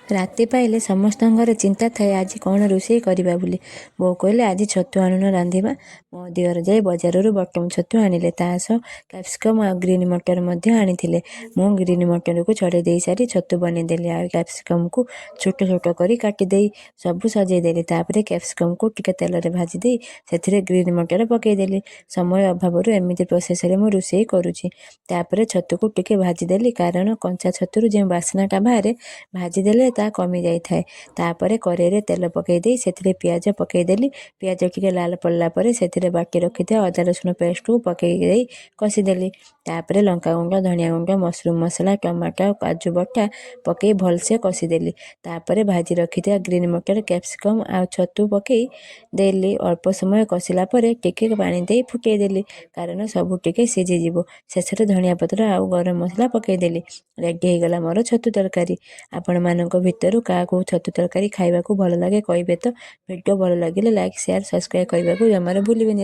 ରାତି ପାଇଲେ ସମସ୍ତଙ୍କ ଘରେ ଚିନ୍ତା ଥାଏ ଆଜି କ'ଣ ରୋଷେଇ କରିବା ବୋଲି। ବୋଉ କହିଲେ ଆଜି ଛତୁ ଆଣୁନ ରାନ୍ଧିବା। ମୋ ଦିଅର ଯାଇ ବଜାରରୁ ବଟମ ଛତୁ ଆଣିଲେ। ତା ସହ କ୍ୟାପ୍ସିକମ୍ ଆଉ ଗ୍ରୀନ୍ ମଟର ମଧ୍ୟ ଆଣିଥିଲେ। ମୁଁ ଗ୍ରୀନ୍ ମଟରକୁ ଛଡ଼େଇ ଦେଇ ସାରି ଛତୁ ବନେଇଦେଲି ଆଉ କ୍ୟାପ୍ସିକମ୍କୁ ଛୋଟ ଛୋଟ କରି କାଟିଦେଇ ସବୁ ସଜେଇ ଦେଲି। ତାପରେ କ୍ୟାପ୍ସିକମ୍କୁ ଟିକେ ତେଲରେ ଭାଜି ଦେଇ ସେଥିରେ ଗ୍ରୀନ୍ ମଟର ପକେଇଦେଲି। ସମୟ ଅଭାବରୁ ଏମିତି ପ୍ରୋସେସରେ ମୁଁ ରୋଷେଇ କରୁଛି। ତାପରେ ଛତୁକୁ ଟିକେ ଭାଜିଦେଲି କାରଣ କଞ୍ଚା ଛତୁରୁ ଯେଉଁ ବାସ୍ନାଟା ବାହାରେ ଭାଜିଦେଲେ ତା କମି ଯାଇଥାଏ। ତାପରେ କଡ଼େଇରେ ତେଲ ପକେଇ ଦେଇ ସେଥିରେ ପିଆଜ ପକେଇଦେଲି। ପିଆଜ ଟିକେ ଲାଲ ପଡ଼ିଲା ପରେ ସେଥିରେ ବାଟି ରଖିଥିବା ଅଦା ରସୁଣ ପେଷ୍ଟକୁ ପକେଇ ଦେଇ କଷିଦେଲି। ତାପରେ ଲଙ୍କାଗୁଣ୍ଡ, ଧନିଆ ଗୁଣ୍ଡ, ମସରୁମ ମସଲା, ଟମାଟୋ ଆଉ କାଜୁ ବଟା ପକେଇ ଭଲସେ କଷିଦେଲି। ତାପରେ ଭାଜି ରଖିଥିବା ଗ୍ରୀନ୍ ମଟର, କ୍ୟାପ୍ସିକମ୍ ଆଉ ଛତୁ ପକେଇ ଦେଲି। ଅଳ୍ପ ସମୟ କଷିଲା ପରେ ଟିକେ ପାଣି ଦେଇ ଫୁଟେଇ ଦେଲି କାରଣ ସବୁ ଟିକେ ସିଝିଯିବ। ଶେଷରେ ଧନିଆ ପତ୍ର ଆଉ ଗରମ ମସଲା ପକେଇଦେଲି। ରେଡ଼ି ହେଇଗଲା ମୋର ଛତୁ ତରକାରୀ। ଆପଣମାନଙ୍କ ଭିତରୁ କାହାକୁ ଛତୁ ତରକାରୀ ଖାଇବାକୁ ଭଲ ଲାଗେ କହିବେ ତ। ଭିଡ଼ିଓ ଭଲ ଲାଗିଲେ ଲାଇକ୍, ସେୟାର, ସବସ୍କ୍ରାଇବ୍ କରିବାକୁ ଜମାରୁ ଭୁଲିବେନି।